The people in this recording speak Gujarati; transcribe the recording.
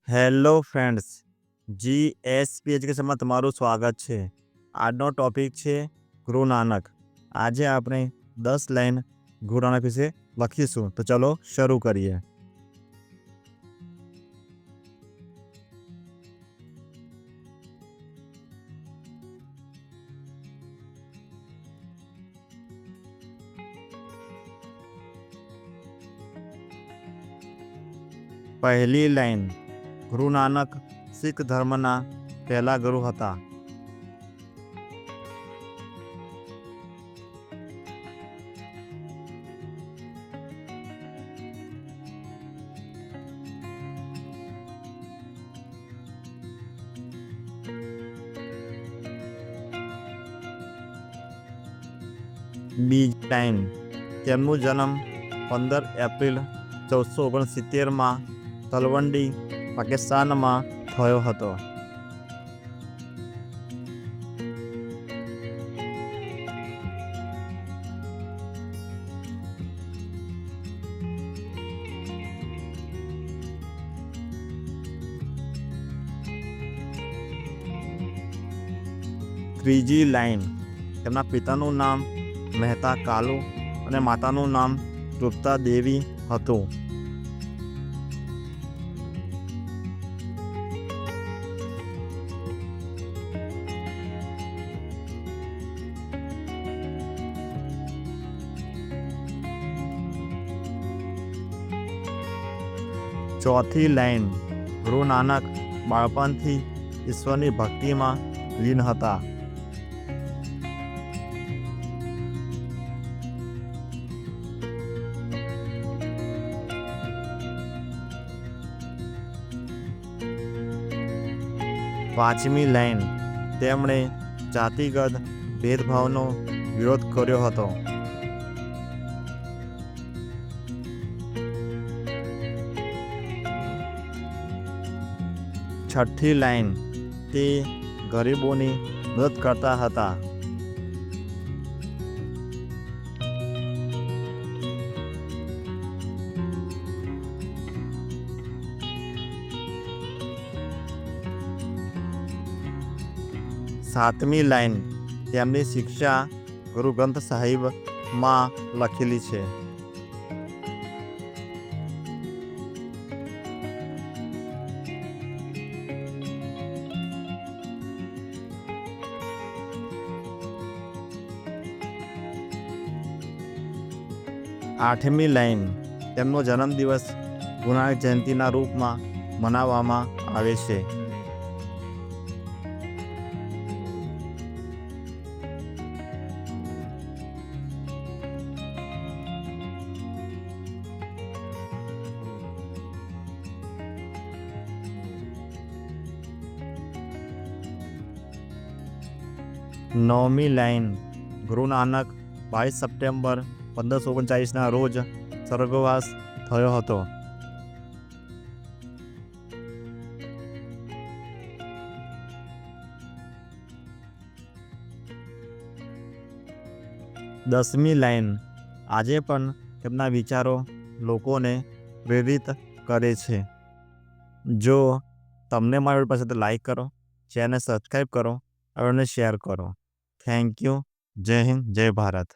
હેલો ફ્રેન્ડ્સ, જીએસપી એજ્યુકેશનમાં તમારું સ્વાગત છે. આજનો ટોપિક છે ગુરુ નાનક. આજે આપણે 10 લાઈન ગુરુ નાનક વિશે લખીશું. તો ચલો શરૂ કરીએ. પહેલી લાઈન. ગુરુ નાનક શીખ ધર્મના પહેલા ગુરુ હતા. બીજી લાઈન. તેમનું જન્મ 15 એપ્રિલ 1469 તલવંડી, પાકિસ્તાનમાં થયો હતો. ત્રીજી લાઈન. તેમના પિતાનું નામ મહેતા કાલુ અને માતાનું નામ તૃપ્તા દેવી હતું. ચોથી લાઈન. ગુરુ નાનક બાળપણથી ઈશ્વરની ભક્તિમાં લીન હતા. પાંચમી લાઈન. તેમણે જાતિગત ભેદભાવનો વિરોધ કર્યો હતો. છઠ્ઠી લાઈન. તે ગરીબોની મદદ કરતા હતા. સાતમી લાઈન. તેમની શિક્ષા ગુરુ ગ્રંથ સાહિબમાં લખેલી છે. આઠમી લાઈન. તેમનો જન્મદિવસ ગુરુ નાનક જયંતિના રૂપમાં મનાવવામાં આવે છે. નવમી લાઈન. ગુરુ નાનક 22 સપ્ટેમ્બર 1539ના રોજ સ્વર્ગવાસ થયો હતો. દસમી લાઈન. આજે પણ તેમના વિચારો લોકોને પ્રેરિત કરે છે. જો તમને મારો વિડીયો પસંદ તો લાઈક કરો, ચેનલ સબસ્ક્રાઈબ કરો અને શેર કરો. Thank you. જય હિન્દ, જય ભારત.